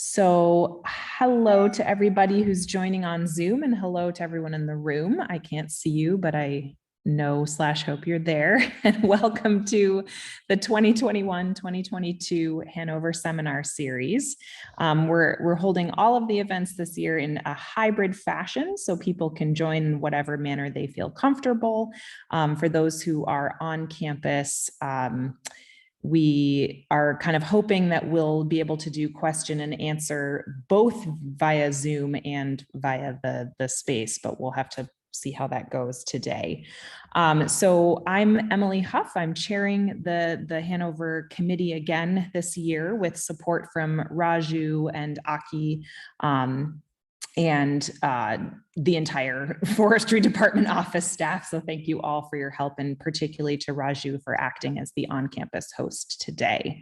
So hello to everybody who's joining on Zoom, and hello to everyone in the room. I can't see you, but I know / hope you're there. And welcome to the 2021-2022 Hanover Seminar Series. We're holding all of the events this year in a hybrid fashion, so people can join in whatever manner they feel comfortable. For those who are on campus, we are kind of hoping that we'll be able to do question and answer both via Zoom and via the space, but we'll have to see how that goes today. So I'm Emily Huff. I'm chairing the Hanover committee again this year with support from Raju and Aki, and the entire forestry department office staff. So thank you all for your help, and particularly to Raju for acting as the on-campus host today.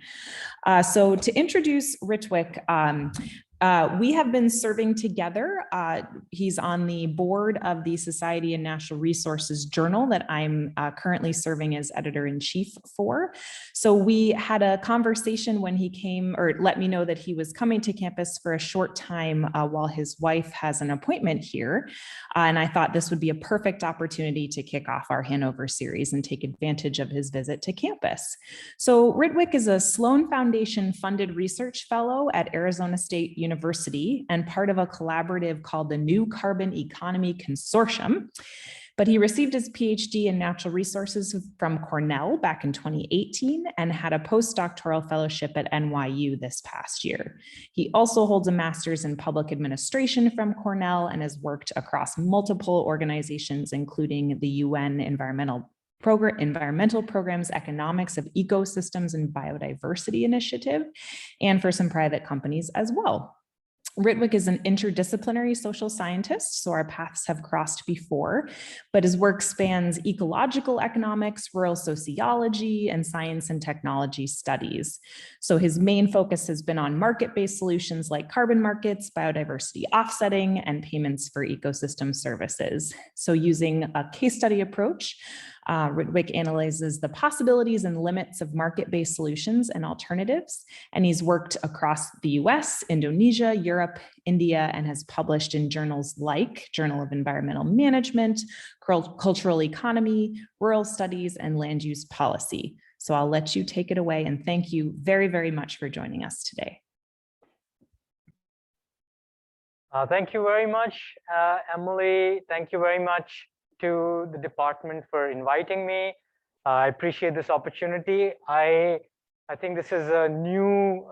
So to introduce Ritwick, we have been serving together. He's on the board of the Society and Natural Resources Journal that I'm currently serving as editor-in-chief for. So we had a conversation when he came, or let me know that he was coming to campus for a short time while his wife has an appointment here. And I thought this would be a perfect opportunity to kick off our Hanover series and take advantage of his visit to campus. So Ritwick is a Sloan Foundation funded research fellow at Arizona State University and part of a collaborative called the New Carbon Economy Consortium. But he received his PhD in natural resources from Cornell back in 2018 and had a postdoctoral fellowship at NYU this past year. He also holds a master's in public administration from Cornell and has worked across multiple organizations, including the UN Environmental Programs, Economics of Ecosystems and Biodiversity Initiative, and for some private companies as well. Ritwick is an interdisciplinary social scientist, so our paths have crossed before, but his work spans ecological economics, rural sociology, and science and technology studies. So his main focus has been on market-based solutions like carbon markets, biodiversity offsetting, and payments for ecosystem services. So using a case study approach, Ritwick analyzes the possibilities and limits of market-based solutions and alternatives, and he's worked across the US, Indonesia, Europe, India, and has published in journals like Journal of Environmental Management, Cultural Economy, Rural Studies, and Land Use Policy. So I'll let you take it away, and thank you very, very much for joining us today. Thank you very much, Emily. Thank you very much to the department for inviting me. I appreciate this opportunity. I think this is a new,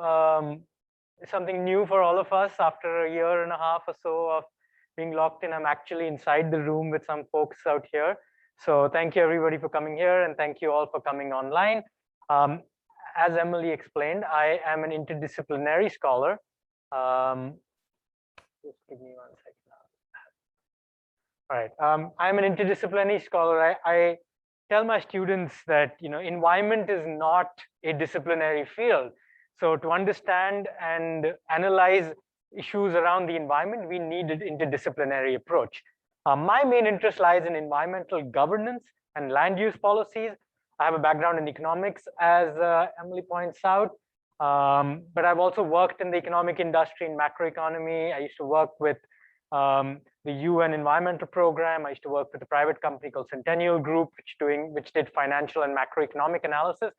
something new for all of us after a year and a half or so of being locked in. I'm actually inside the room with some folks out here. So thank you everybody for coming here, and thank you all for coming online. As Emily explained, I am an interdisciplinary scholar. Just give me 1 second. All right, I'm an interdisciplinary scholar. I tell my students that environment is not a disciplinary field. So to understand and analyze issues around the environment, we need an interdisciplinary approach. My main interest lies in environmental governance and land use policies. I have a background in economics, as Emily points out, but I've also worked in the economic industry in macroeconomy. I used to work with the UN Environmental Program. I used to work with a private company called Centennial Group, which did financial and macroeconomic analysis.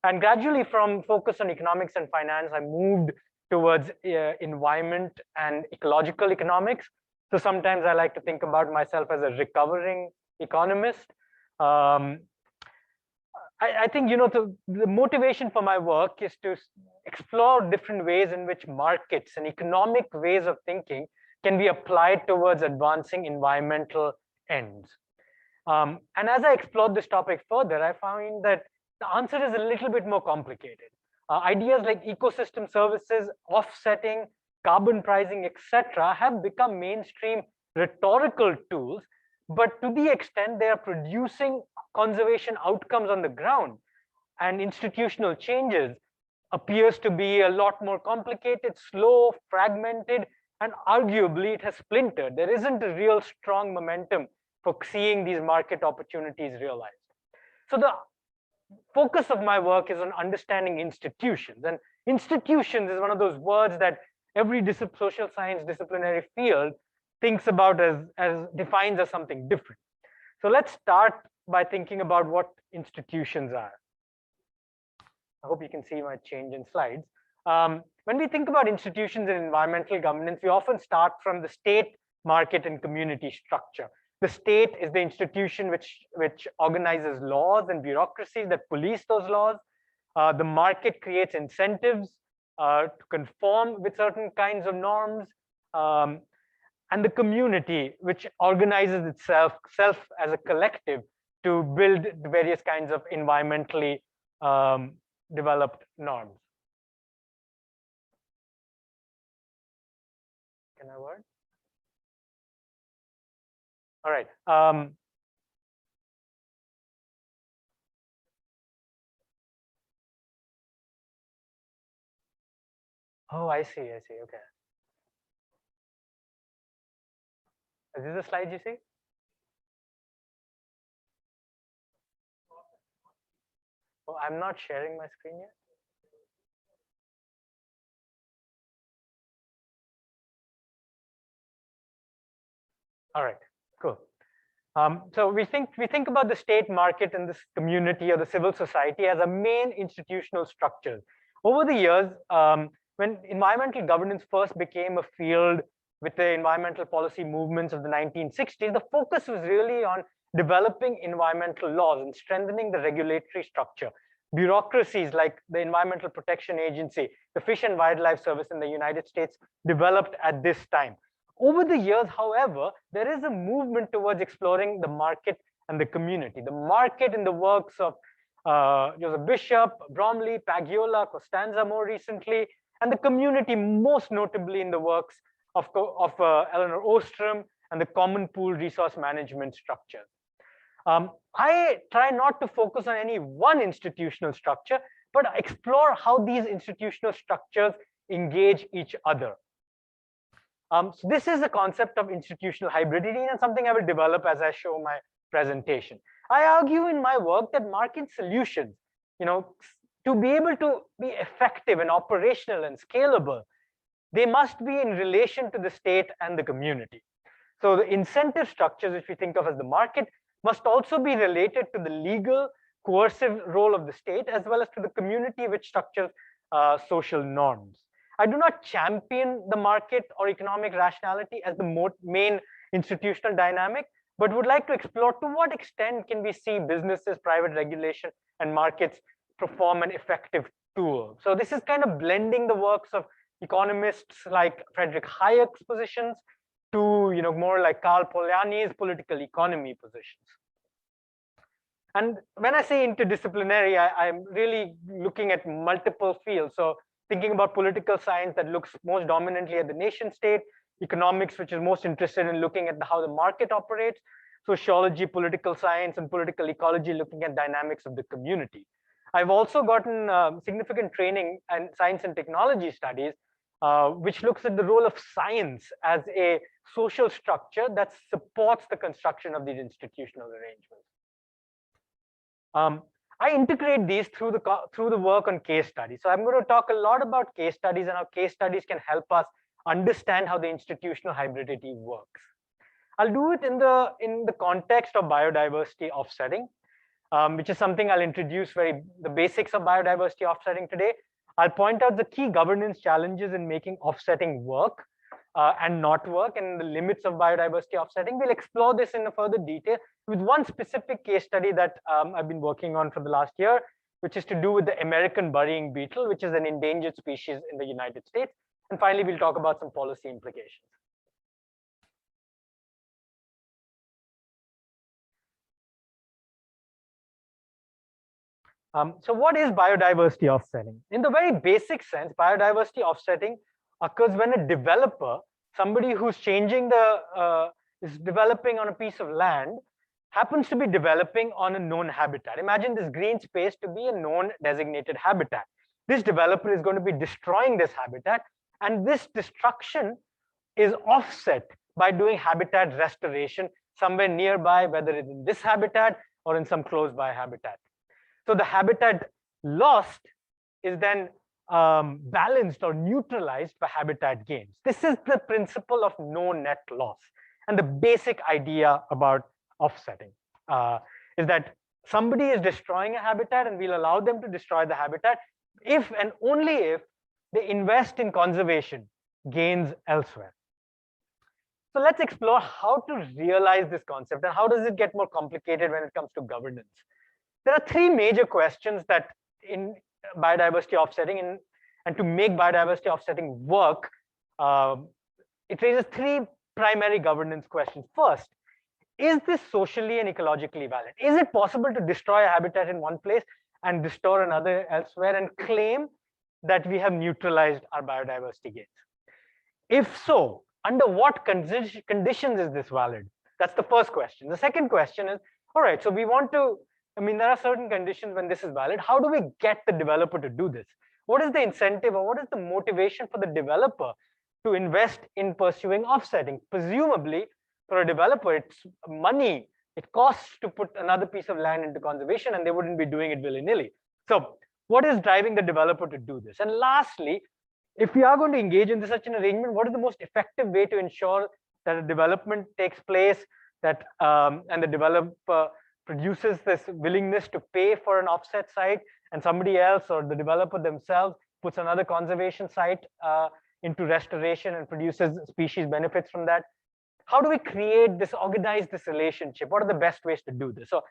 And gradually, from focus on economics and finance, I moved towards environment and ecological economics. So sometimes I like to think about myself as a recovering economist. I think the motivation for my work is to explore different ways in which markets and economic ways of thinking can be applied towards advancing environmental ends. And as I explored this topic further, I found that the answer is a little bit more complicated. Ideas like ecosystem services, offsetting, carbon pricing, etc., have become mainstream rhetorical tools, but to the extent they are producing conservation outcomes on the ground and institutional changes appears to be a lot more complicated, slow, fragmented, and arguably it has splintered. There isn't a real strong momentum for seeing these market opportunities realized. So the focus of my work is on understanding institutions, and institutions is one of those words that every social science disciplinary field thinks about as defines as something different. So let's start by thinking about what institutions are. I hope you can see my change in slides. When we think about institutions in environmental governance, we often start from the state, market, and community structure. The state is the institution which organizes laws and bureaucracies that police those laws. The market creates incentives to conform with certain kinds of norms. And the community, which organizes itself as a collective to build the various kinds of environmentally developed norms. Can I word? All right. Oh, I see. Okay. Is this the slide you see? Oh, I'm not sharing my screen yet. All right, cool. So we think about the state, market, and this community or the civil society as a main institutional structure. Over the years, when environmental governance first became a field with the environmental policy movements of the 1960s, the focus was really on developing environmental laws and strengthening the regulatory structure. Bureaucracies like the Environmental Protection Agency, the Fish and Wildlife Service in the United States developed at this time. Over the years, however, there is a movement towards exploring the market and the community. The market in the works of Joseph Bishop, Bromley, Pagiola, Costanza more recently, and the community most notably in the works of Eleanor Ostrom and the common pool resource management structures. I try not to focus on any one institutional structure, but explore how these institutional structures engage each other. So this is the concept of institutional hybridity and something I will develop as I show my presentation. I argue in my work that market solutions, to be able to be effective and operational and scalable, they must be in relation to the state and the community. So the incentive structures, which we think of as the market, must also be related to the legal, coercive role of the state, as well as to the community which structures social norms. I do not champion the market or economic rationality as the main institutional dynamic, but would like to explore to what extent can we see businesses, private regulation, and markets perform an effective tool. So this is kind of blending the works of economists like Friedrich Hayek's positions to more like Karl Polanyi's political economy positions. And when I say interdisciplinary, I'm really looking at multiple fields. So thinking about political science that looks most dominantly at the nation state, economics, which is most interested in looking at how the market operates, sociology, political science, and political ecology looking at dynamics of the community. I've also gotten significant training in science and technology studies, which looks at the role of science as a social structure that supports the construction of these institutional arrangements. I integrate these through the work on case studies. So I'm going to talk a lot about case studies and how case studies can help us understand how the institutional hybridity works. I'll do it in the context of biodiversity offsetting, which is something I'll introduce the basics of biodiversity offsetting today. I'll point out the key governance challenges in making offsetting work and not work, and the limits of biodiversity offsetting. We'll explore this in a further detail with one specific case study that I've been working on for the last year, which is to do with the American burying beetle, which is an endangered species in the United States. And finally, we'll talk about some policy implications. So what is biodiversity offsetting? In the very basic sense, biodiversity offsetting occurs when a developer, somebody who's is developing on a piece of land, happens to be developing on a known habitat. Imagine this green space to be a known designated habitat. This developer is going to be destroying this habitat, and this destruction is offset by doing habitat restoration somewhere nearby, whether it's in this habitat or in some close by habitat. So the habitat lost is then balanced or neutralized by habitat gains. This is the principle of no net loss. And the basic idea about offsetting is that somebody is destroying a habitat and we'll allow them to destroy the habitat if and only if they invest in conservation gains elsewhere. So let's explore how to realize this concept and how does it get more complicated when it comes to governance. There are three major questions that in biodiversity offsetting and to make biodiversity offsetting work, it raises three primary governance questions. First, is this socially and ecologically valid? Is it possible to destroy a habitat in one place and restore another elsewhere and claim that we have neutralized our biodiversity gains? If so, under what conditions is this valid? That's the first question. The second question is, all right, so we want to, there are certain conditions when this is valid. How do we get the developer to do this? What is the incentive or what is the motivation for the developer to invest in pursuing offsetting? Presumably, for a developer, it's money. It costs to put another piece of land into conservation and they wouldn't be doing it willy-nilly. So what is driving the developer to do this? And lastly, if we are going to engage in such an arrangement, what is the most effective way to ensure that a development takes place, that and the developer produces this willingness to pay for an offset site, and somebody else or the developer themselves puts another conservation site into restoration and produces species benefits from that? How do we create this, organize this relationship? What are the best ways to do this? So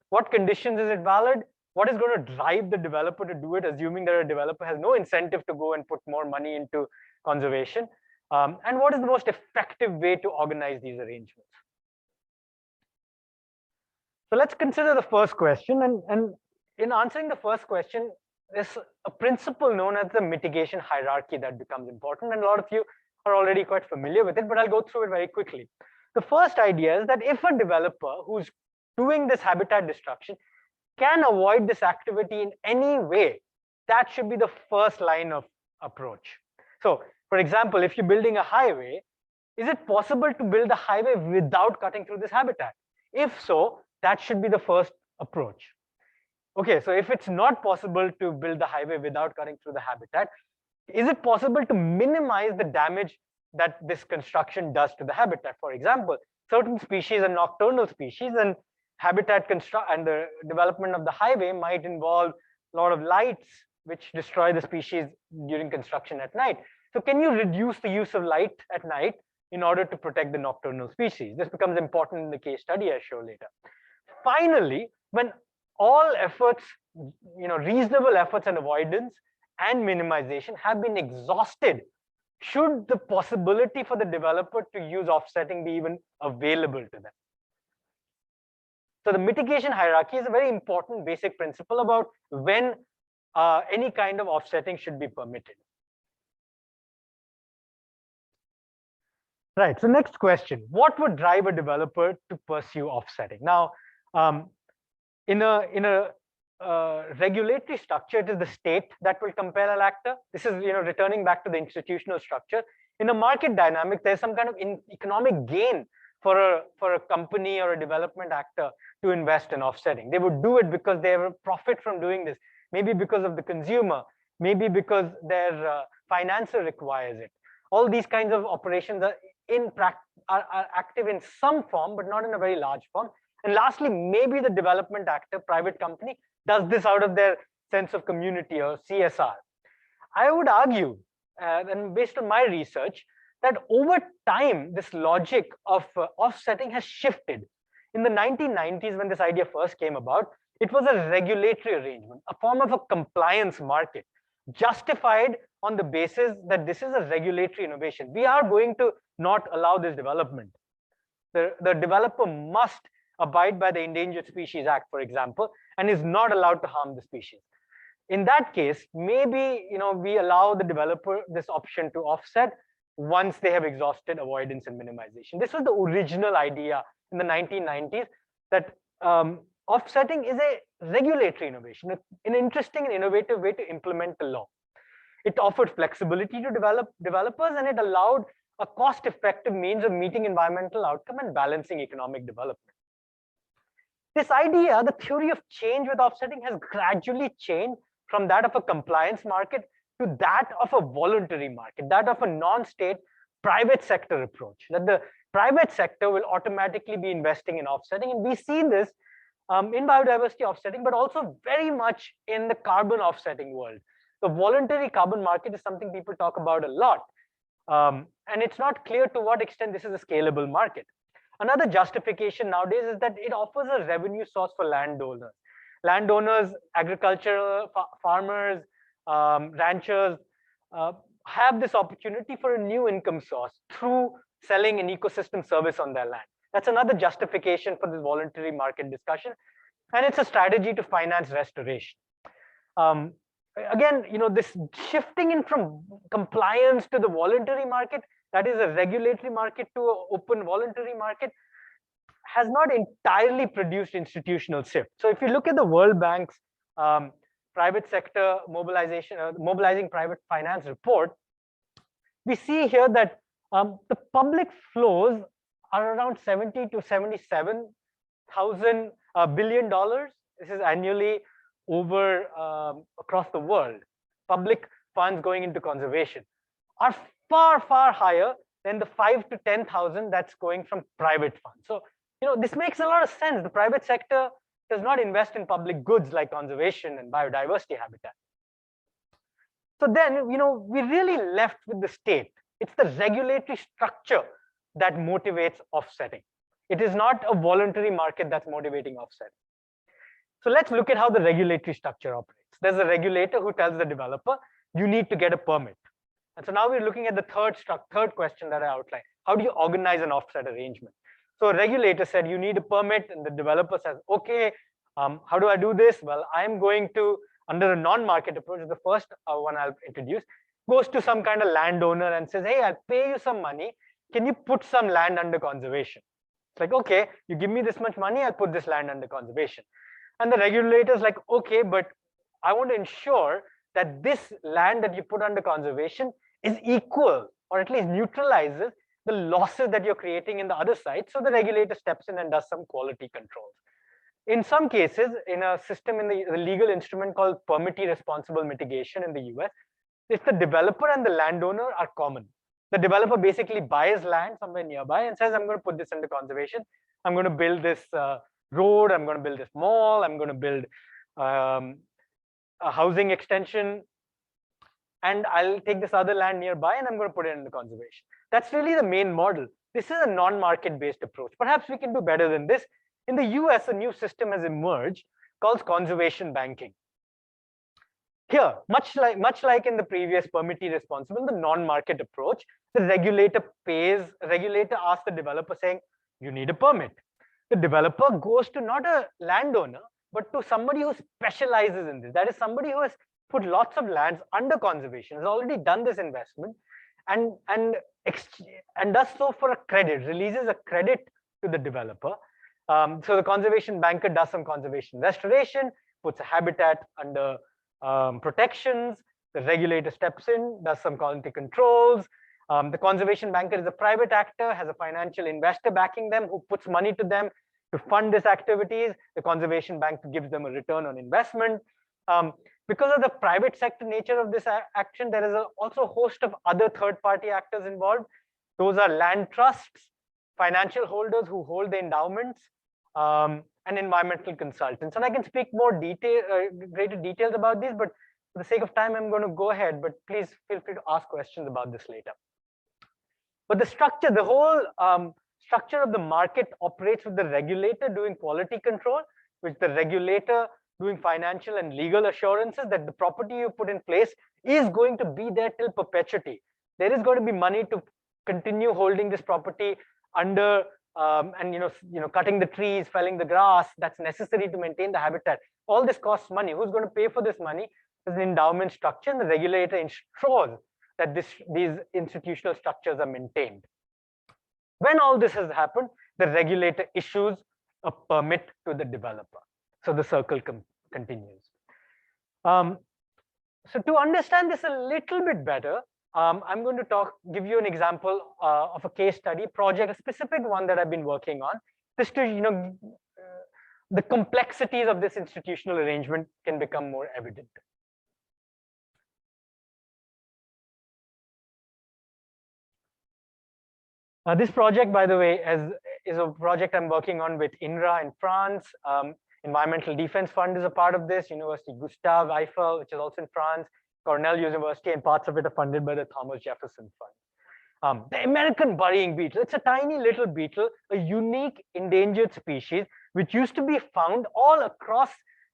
what conditions is it valid? What is going to drive the developer to do it, assuming that a developer has no incentive to go and put more money into conservation? And what is the most effective way to organize these arrangements? So let's consider the first question. And in answering the first question, there's a principle known as the mitigation hierarchy that becomes important. And a lot of you are already quite familiar with it, but I'll go through it very quickly. The first idea is that if a developer who's doing this habitat destruction can avoid this activity in any way, that should be the first line of approach. So, for example, if you're building a highway, is it possible to build a highway without cutting through this habitat? If so, that should be the first approach. Okay, so if it's not possible to build the highway without cutting through the habitat, is it possible to minimize the damage that this construction does to the habitat? For example, certain species are nocturnal species, and habitat construct and the development of the highway might involve a lot of lights which destroy the species during construction at night. So can you reduce the use of light at night in order to protect the nocturnal species? This becomes important in the case study I show later. Finally, when all efforts, reasonable efforts and avoidance and minimization have been exhausted, should the possibility for the developer to use offsetting be even available to them? So the mitigation hierarchy is a very important basic principle about when any kind of offsetting should be permitted. Right, so next question, what would drive a developer to pursue offsetting? Now, in a regulatory structure, it is the state that will compel an actor. This is returning back to the institutional structure. In a market dynamic, there's some kind of economic gain for a company or a development actor to invest in offsetting. They would do it because they have a profit from doing this, maybe because of the consumer, maybe because their financer requires it. All these kinds of operations are active in some form, but not in a very large form. And lastly, maybe the development actor, private company, does this out of their sense of community or CSR. I would argue, and based on my research, that over time, this logic of offsetting has shifted. In the 1990s, when this idea first came about, it was a regulatory arrangement, a form of a compliance market, justified on the basis that this is a regulatory innovation. We are going to not allow this development. The developer must abide by the Endangered Species Act, for example, and is not allowed to harm the species. In that case, maybe we allow the developer this option to offset once they have exhausted avoidance and minimization. This was the original idea in the 1990s, that offsetting is a regulatory innovation, an interesting and innovative way to implement the law. It offered flexibility to developers, and it allowed a cost-effective means of meeting environmental outcome and balancing economic development. This idea, the theory of change with offsetting, has gradually changed from that of a compliance market to that of a voluntary market, that of a non-state private sector approach, that the private sector will automatically be investing in offsetting. And we see this in biodiversity offsetting, but also very much in the carbon offsetting world. The voluntary carbon market is something people talk about a lot. And it's not clear to what extent this is a scalable market. Another justification nowadays is that it offers a revenue source for landowners. Landowners, agricultural farmers, ranchers have this opportunity for a new income source through selling an ecosystem service on their land. That's another justification for this voluntary market discussion. And it's a strategy to finance restoration. Again, this shifting in from compliance to the voluntary market, that is a regulatory market to an open voluntary market, has not entirely produced institutional shift. So if you look at the World Bank's private sector mobilizing private finance report, we see here that the public flows are around 70 to 77,000 billion dollars. This is annually over across the world. Public funds going into conservation are far, far higher than the 5 to 10,000 that's going from private funds. So, this makes a lot of sense. The private sector does not invest in public goods like conservation and biodiversity habitat. So then, we're really left with the state. It's the regulatory structure that motivates offsetting. It is not a voluntary market that's motivating offsetting. So let's look at how the regulatory structure operates. There's a regulator who tells the developer, you need to get a permit. And so now we're looking at the third question that I outlined. How do you organize an offset arrangement? So a regulator said, you need a permit, and the developer says, okay, how do I do this? Well, I'm going to, under a non-market approach, the first one I'll introduce, goes to some kind of landowner and says, hey, I'll pay you some money. Can you put some land under conservation? It's like, okay, you give me this much money, I'll put this land under conservation. And the regulator's like, okay, but I want to ensure that this land that you put under conservation is equal, or at least neutralizes the losses that you're creating in the other side. So the regulator steps in and does some quality controls. In some cases, in a system in the legal instrument called permittee responsible mitigation in the US, if the developer and the landowner are common, the developer basically buys land somewhere nearby and says, I'm going to put this under conservation. I'm going to build this road. I'm going to build this mall. I'm going to build a housing extension. And I'll take this other land nearby and I'm going to put it into conservation. That's really the main model. This is a non-market based approach. Perhaps we can do better than this. In the US, a new system has emerged called conservation banking. Here, much like in the previous permittee responsible, the non-market approach, the regulator asks the developer saying, you need a permit. The developer goes to not a landowner, but to somebody who specializes in this. That is somebody who has put lots of lands under conservation, has already done this investment, and does so for a credit, releases a credit to the developer. So the conservation banker does some conservation restoration, puts a habitat under protections. The regulator steps in, does some quality controls. The conservation banker is a private actor, has a financial investor backing them who puts money to them to fund these activities. The conservation banker gives them a return on investment. Because of the private sector nature of this action, there is also a host of other third-party actors involved. Those are land trusts, financial holders who hold the endowments, and environmental consultants. And I can speak more greater details about these, but for the sake of time, I'm going to go ahead, but please feel free to ask questions about this later. But the structure, the whole structure of the market operates with the regulator doing quality control, with the regulator doing financial and legal assurances that the property you put in place is going to be there till perpetuity. There is going to be money to continue holding this property under and cutting the trees, felling the grass that's necessary to maintain the habitat. All this costs money. Who's going to pay for this money? There's an endowment structure, and the regulator ensures that these institutional structures are maintained. When all this has happened, the regulator issues a permit to the developer. So the circle continues. So to understand this a little bit better, I'm going to give you an example of a case study project, a specific one that I've been working on. Just to, the complexities of this institutional arrangement can become more evident. This project, by the way, is a project I'm working on with INRA in France. Environmental Defense Fund is a part of this. University Gustave Eiffel, which is also in France, Cornell University, and parts of it are funded by the Thomas Jefferson Fund. The American burying beetle, it's a tiny little beetle, a unique endangered species, which used to be found all across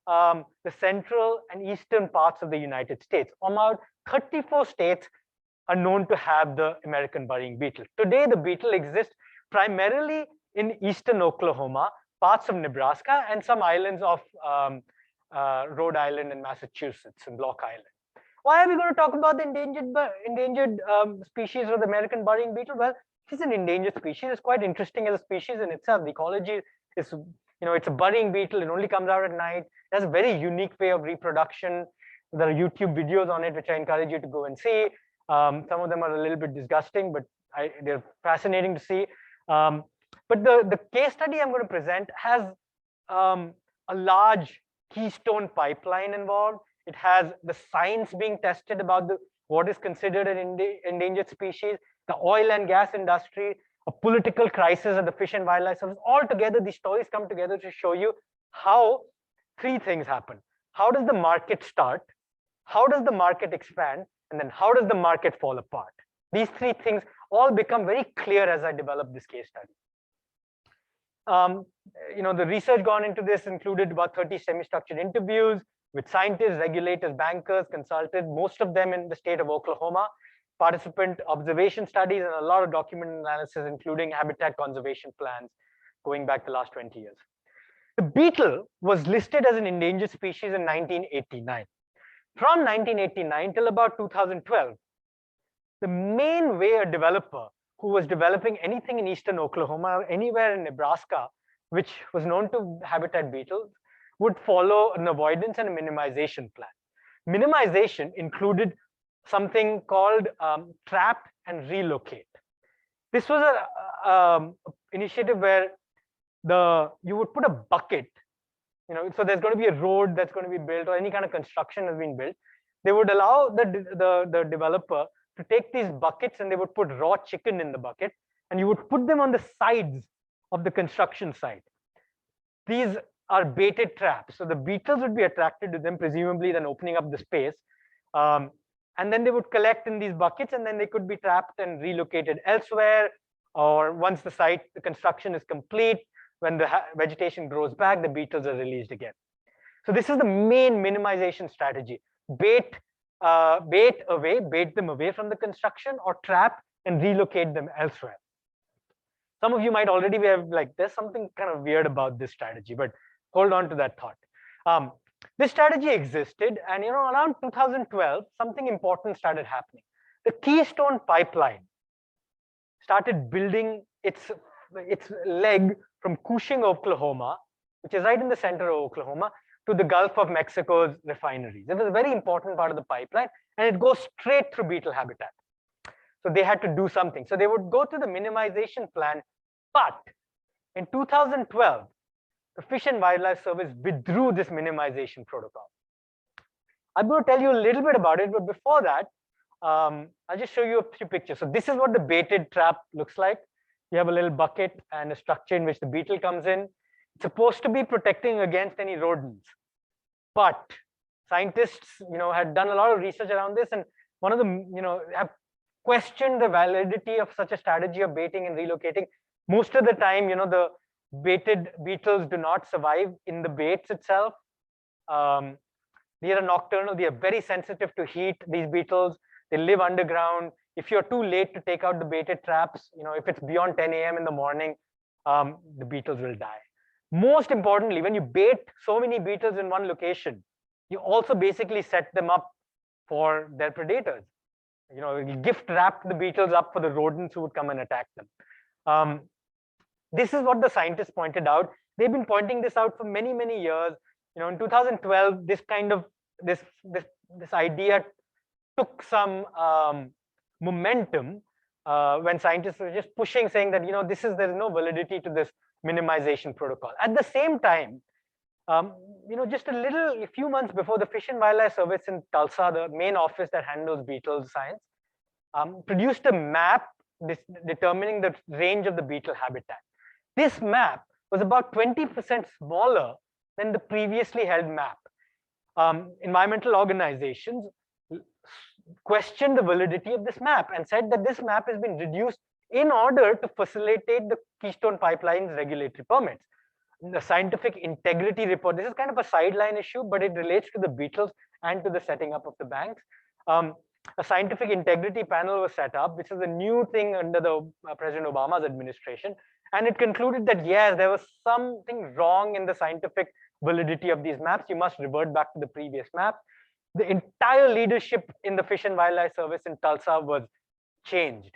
the central and eastern parts of the United States. About 34 states are known to have the American burying beetle. Today, the beetle exists primarily in eastern Oklahoma, parts of Nebraska, and some islands of Rhode Island and Massachusetts and Block Island. Why are we going to talk about the endangered species of the American burying beetle? Well, it's an endangered species. It's quite interesting as a species in itself. The ecology is, it's a burying beetle. It only comes out at night. It has a very unique way of reproduction. There are YouTube videos on it, which I encourage you to go and see. Some of them are a little bit disgusting, but they're fascinating to see. But the case study I'm going to present has a large keystone pipeline involved. It has the science being tested about what is considered an endangered species, the oil and gas industry, a political crisis at the Fish and Wildlife Service. All together, these stories come together to show you how three things happen. How does the market start? How does the market expand? And then how does the market fall apart? These three things all become very clear as I develop this case study. The research gone into this included about 30 semi-structured interviews with scientists, regulators, bankers, consultants, most of them in the state of Oklahoma, participant observation studies, and a lot of document analysis, including habitat conservation plans going back the last 20 years. The beetle was listed as an endangered species in 1989. From 1989 till about 2012, the main way a developer who was developing anything in eastern Oklahoma or anywhere in Nebraska, which was known to habitat beetles, would follow an avoidance and a minimization plan. Minimization included something called trap and relocate. This was an initiative where you would put a bucket, so there's going to be a road that's going to be built or any kind of construction has been built. They would allow the developer to take these buckets and they would put raw chicken in the bucket and you would put them on the sides of the construction site. These are baited traps. So the beetles would be attracted to them, presumably then opening up the space. And then they would collect in these buckets and then they could be trapped and relocated elsewhere. Or once the construction is complete, when the vegetation grows back, the beetles are released again. So this is the main minimization strategy. Bait them away from the construction, or trap and relocate them elsewhere. Some of you might already be like, there's something kind of weird about this strategy, but hold on to that thought. This strategy existed, and around 2012, something important started happening. The Keystone Pipeline started building its leg from Cushing, Oklahoma, which is right in the center of Oklahoma, to the Gulf of Mexico's refineries. It was a very important part of the pipeline, and it goes straight through beetle habitat. So they had to do something. So they would go to the minimization plan, but in 2012, the Fish and Wildlife Service withdrew this minimization protocol. I'm going to tell you a little bit about it, but before that, I'll just show you a few pictures. So this is what the baited trap looks like. You have a little bucket and a structure in which the beetle comes in. It's supposed to be protecting against any rodents, but scientists, had done a lot of research around this, and one of them, have questioned the validity of such a strategy of baiting and relocating. Most of the time, the baited beetles do not survive in the baits itself. They are nocturnal. They are very sensitive to heat. These beetles, they live underground. If you're too late to take out the baited traps, if it's beyond 10 a.m. in the morning, the beetles will die. Most importantly, when you bait so many beetles in one location, you also basically set them up for their predators. You gift wrap the beetles up for the rodents who would come and attack them. This is what the scientists pointed out. They've been pointing this out for many, many years. In 2012, this idea took some momentum when scientists were just pushing, saying that there's no validity to this minimization protocol. At the same time, just a few months before, the Fish and Wildlife Service in Tulsa, the main office that handles beetle science, produced a map determining the range of the beetle habitat. This map was about 20% smaller than the previously held map. Environmental organizations questioned the validity of this map and said that this map has been reduced in order to facilitate the Keystone Pipeline's regulatory permits. The scientific integrity report, this is kind of a sideline issue, but it relates to the beetles and to the setting up of the banks. A scientific integrity panel was set up, which is a new thing under the President Obama's administration. And it concluded that, yes, there was something wrong in the scientific validity of these maps. You must revert back to the previous map. The entire leadership in the Fish and Wildlife Service in Tulsa was changed.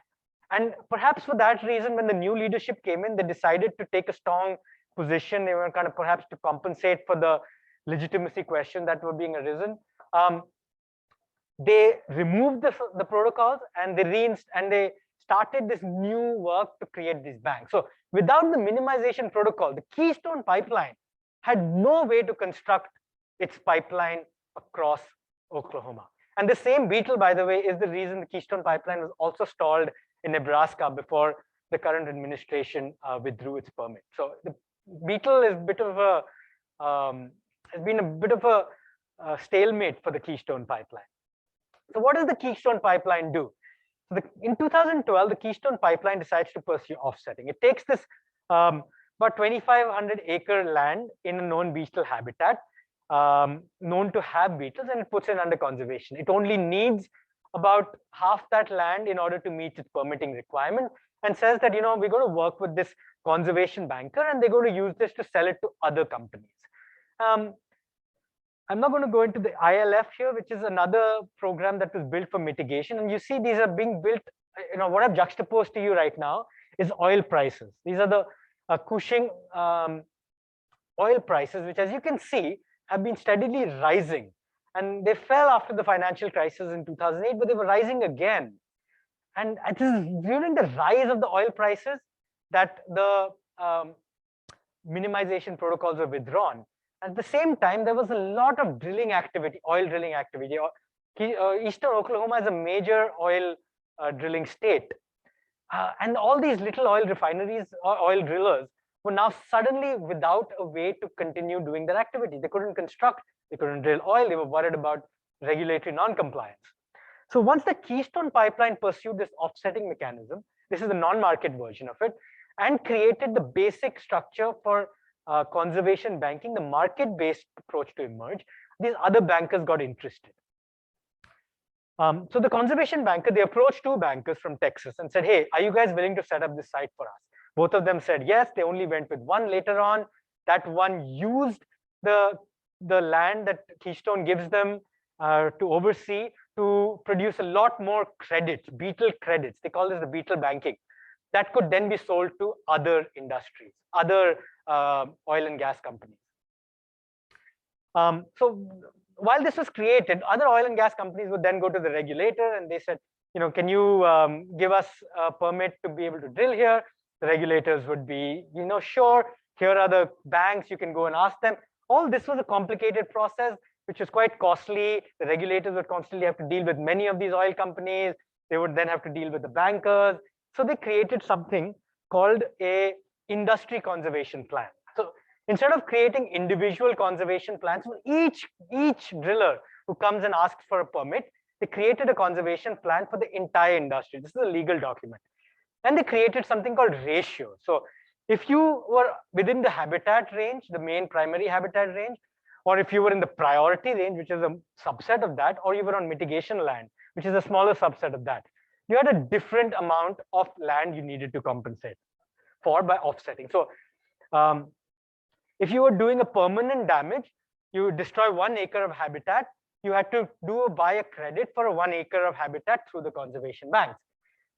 And perhaps for that reason, when the new leadership came in, they decided to take a strong position. They were kind of perhaps to compensate for the legitimacy question that were being arisen. They removed the protocols and they started this new work to create these banks. So without the minimization protocol, the Keystone Pipeline had no way to construct its pipeline across Oklahoma. And the same beetle, by the way, is the reason the Keystone Pipeline was also stalled in Nebraska before the current administration withdrew its permit. So the beetle is has been a bit of a stalemate for the Keystone Pipeline. So what does the Keystone Pipeline do? So in 2012, the Keystone Pipeline decides to pursue offsetting. It takes this about 2,500 acre land in a known beetle habitat, known to have beetles, and it puts it under conservation. It only needs about half that land in order to meet its permitting requirement, and says that, we're going to work with this conservation banker and they're going to use this to sell it to other companies. I'm not going to go into the ILF here, which is another program that was built for mitigation. And you see these are being built, what I've juxtaposed to you right now is oil prices. These are the Cushing oil prices, which, as you can see, have been steadily rising. And they fell after the financial crisis in 2008, but they were rising again. And it is during the rise of the oil prices that the minimization protocols were withdrawn. At the same time, there was a lot of drilling activity, oil drilling activity. Eastern Oklahoma is a major oil drilling state. And all these little oil refineries, oil drillers, were now suddenly without a way to continue doing their activity. They couldn't construct, they couldn't drill oil, they were worried about regulatory non-compliance. So once the Keystone Pipeline pursued this offsetting mechanism, this is the non-market version of it, and created the basic structure for conservation banking, the market-based approach to emerge, these other bankers got interested. So the conservation banker, they approached two bankers from Texas and said, hey, are you guys willing to set up this site for us? Both of them said yes. They only went with one later on. That one used the land that Keystone gives them to oversee to produce a lot more credits, beetle credits. They call this the beetle banking. That could then be sold to other industries, other oil and gas companies. So while this was created, other oil and gas companies would then go to the regulator and they said, can you give us a permit to be able to drill here? The regulators would be, sure, here are the banks, you can go and ask them. All this was a complicated process, which was quite costly. The regulators would constantly have to deal with many of these oil companies. They would then have to deal with the bankers. So they created something called a industry conservation plan. So instead of creating individual conservation plans for each driller who comes and asks for a permit, they created a conservation plan for the entire industry. This is a legal document. And they created something called ratios. So if you were within the habitat range, the main primary habitat range, or if you were in the priority range, which is a subset of that, or you were on mitigation land, which is a smaller subset of that, you had a different amount of land you needed to compensate for by offsetting. So if you were doing a permanent damage, you destroy 1 acre of habitat, you had to buy a credit for a 1 acre of habitat through the conservation banks.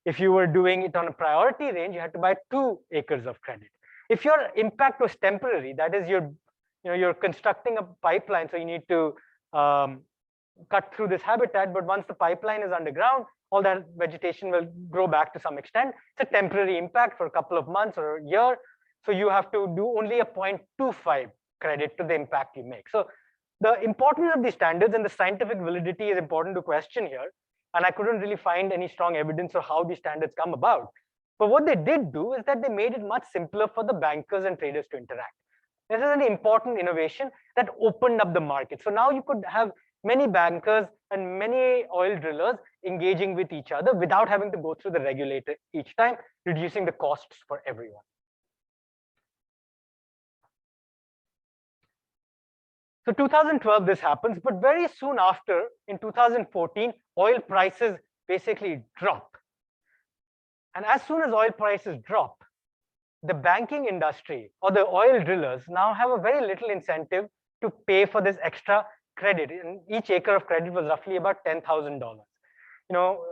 If you were doing it on a priority range, you had to buy 2 acres of credit. If your impact was temporary, that is, you're constructing a pipeline, so you need to cut through this habitat, but once the pipeline is underground, all that vegetation will grow back to some extent. It's a temporary impact for a couple of months or a year, so you have to do only a 0.25 credit to the impact you make. So the importance of these standards and the scientific validity is important to question here. and I couldn't really find any strong evidence of how these standards come about. But what they did do is that they made it much simpler for the bankers and traders to interact. This is an important innovation that opened up the market. So now you could have many bankers and many oil drillers engaging with each other without having to go through the regulator each time, reducing the costs for everyone. So 2012, this happens, but very soon after, in 2014, oil prices basically drop. And as soon as oil prices drop, the banking industry or the oil drillers now have a very little incentive to pay for this extra credit. And each acre of credit was roughly about $10,000. You know,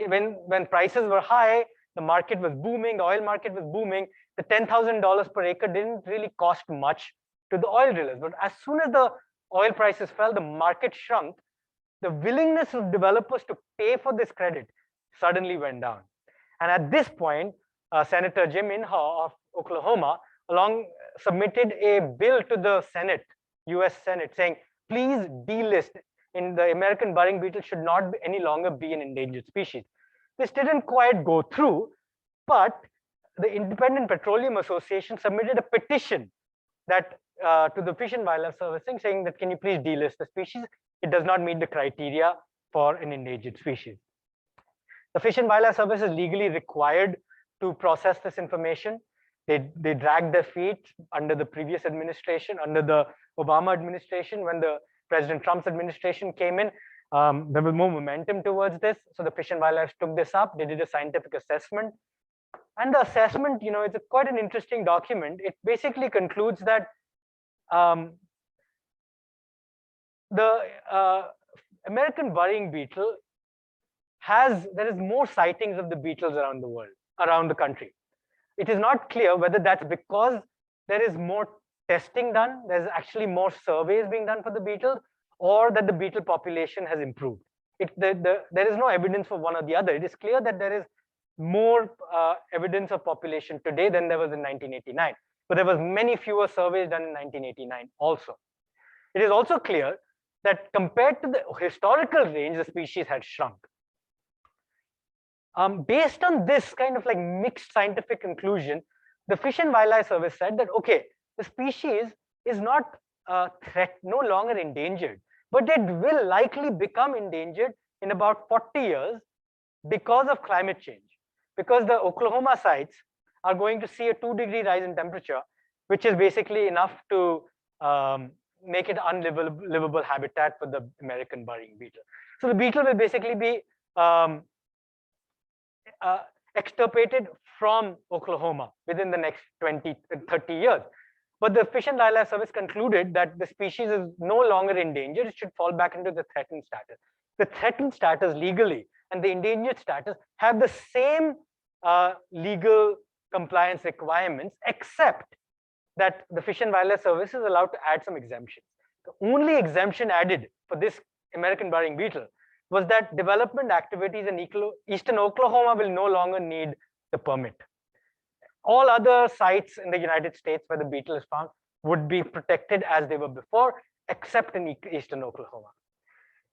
when prices were high, the market was booming, the oil market was booming, the $10,000 per acre didn't really cost much to the oil drillers. But as soon as the oil prices fell, the market shrunk, the willingness of developers to pay for this credit suddenly went down. And at this point, Senator Jim Inhofe of Oklahoma submitted a bill to the Senate, US Senate, saying, please delist in the American burying beetle should not any longer be an endangered species. This didn't quite go through, but the Independent Petroleum Association submitted a petition that to the Fish and Wildlife Service saying that, can you please delist the species? It does not meet the criteria for an endangered species. The Fish and Wildlife Service is legally required to process this information. They dragged their feet under the previous administration, under the Obama administration. When the President Trump's administration came in, there was more momentum towards this. So the Fish and Wildlife took this up. They did a scientific assessment. And the assessment, it's quite an interesting document. It basically concludes that the American burying beetle there is more sightings of the beetles around the world, around the country. It is not clear whether that's because there is more testing done, there's actually more surveys being done for the beetles, or that the beetle population has improved. There is no evidence for one or the other. It is clear that there is more evidence of population today than there was in 1989. But there was many fewer surveys done in 1989 also. It is also clear that compared to the historical range, the species had shrunk. Based on this kind of like mixed scientific conclusion, the Fish and Wildlife Service said that, okay, the species is not no longer endangered, but it will likely become endangered in about 40 years because of climate change. Because the Oklahoma sites are going to see a 2-degree rise in temperature, which is basically enough to make it unlivable habitat for the American burying beetle. So the beetle will basically be extirpated from Oklahoma within the next 20, 30 years. But the Fish and Wildlife Service concluded that the species is no longer endangered. It should fall back into the threatened status. The threatened status legally and the endangered status have the same legal compliance requirements, except that the Fish and Wildlife Service is allowed to add some exemptions. The only exemption added for this American burying beetle was that development activities in eastern Oklahoma will no longer need the permit. All other sites in the United States where the beetle is found would be protected as they were before, except in eastern Oklahoma.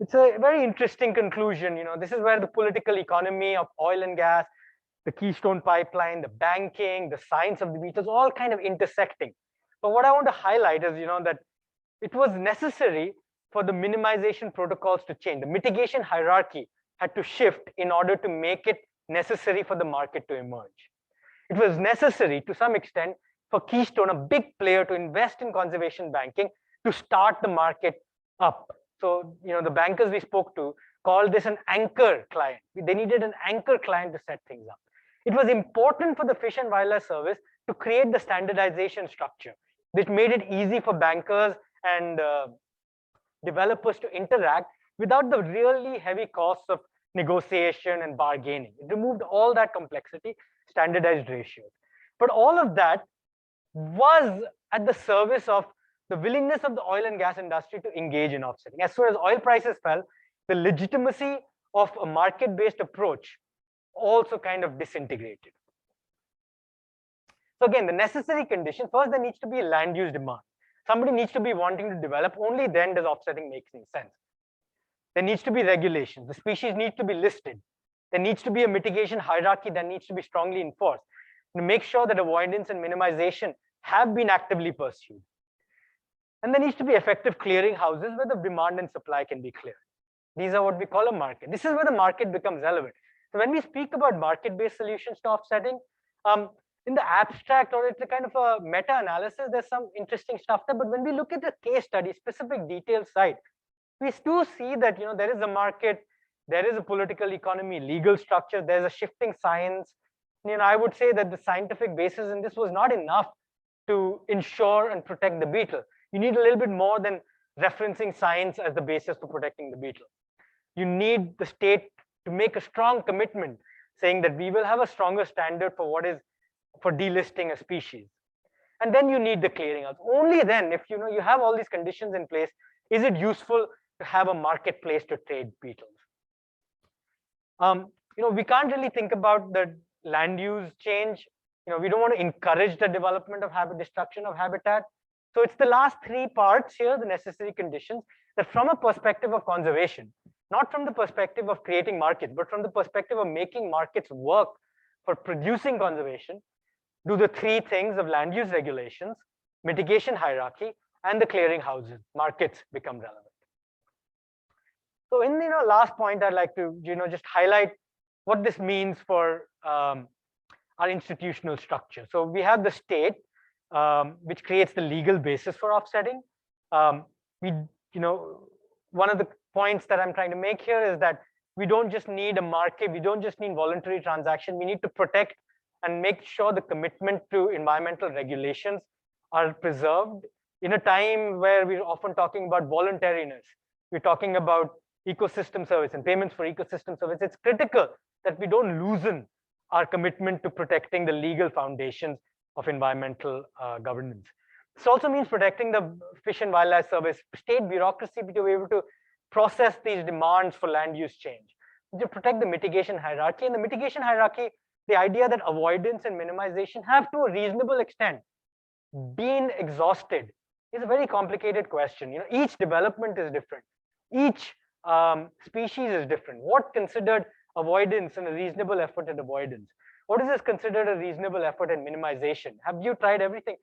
It's a very interesting conclusion. This is where the political economy of oil and gas, the Keystone Pipeline, the banking, the science of the beetles, all kind of intersecting. But what I want to highlight is, that it was necessary for the minimization protocols to change. The mitigation hierarchy had to shift in order to make it necessary for the market to emerge. It was necessary to some extent for Keystone, a big player, to invest in conservation banking to start the market up. So, the bankers we spoke to called this an anchor client. They needed an anchor client to set things up. It was important for the Fish and Wildlife Service to create the standardization structure, which made it easy for bankers and developers to interact without the really heavy costs of negotiation and bargaining. It removed all that complexity, standardized ratios. But all of that was at the service of the willingness of the oil and gas industry to engage in offsetting. As soon as oil prices fell, the legitimacy of a market-based approach also kind of disintegrated. So again, the necessary condition, first there needs to be land use demand. Somebody needs to be wanting to develop, only then does offsetting make any sense. There needs to be regulations. The species need to be listed. There needs to be a mitigation hierarchy that needs to be strongly enforced to make sure that avoidance and minimization have been actively pursued. And there needs to be effective clearing houses where the demand and supply can be cleared. These are what we call a market. This is where the market becomes relevant. So when we speak about market-based solutions to offsetting, in the abstract, or it's a kind of a meta-analysis, there's some interesting stuff there. But when we look at the case study, specific detail side, we do see that there is a market, there is a political economy, legal structure, there's a shifting science. I would say that the scientific basis in this was not enough to ensure and protect the beetle. You need a little bit more than referencing science as the basis for protecting the beetle. You need the state to make a strong commitment saying that we will have a stronger standard for delisting a species. And then you need the clearinghouse. Only then, if you have all these conditions in place, is it useful to have a marketplace to trade beetles. We can't really think about the land use change. We don't want to encourage the development of destruction of habitat. So it's the last three parts here, the necessary conditions, that from a perspective of conservation, not from the perspective of creating markets, but from the perspective of making markets work for producing conservation, do the three things of land use regulations, mitigation hierarchy, and the clearing houses, markets become relevant. So in the last point, I'd like to just highlight what this means for our institutional structure. So we have the state, which creates the legal basis for offsetting. One of the points that I'm trying to make here is that we don't just need a market, we don't just need voluntary transaction, we need to protect and make sure the commitment to environmental regulations are preserved in a time where we're often talking about voluntariness. We're talking about ecosystem service and payments for ecosystem service. It's critical that we don't loosen our commitment to protecting the legal foundations of environmental governance. This also means protecting the Fish and Wildlife Service, state bureaucracy to be able to process these demands for land use change, to protect the mitigation hierarchy. And the mitigation hierarchy, the idea that avoidance and minimization have to a reasonable extent been exhausted is a very complicated question. Each development is different. Each species is different. What considered avoidance and a reasonable effort at avoidance? What is considered a reasonable effort at minimization? Have you tried everything?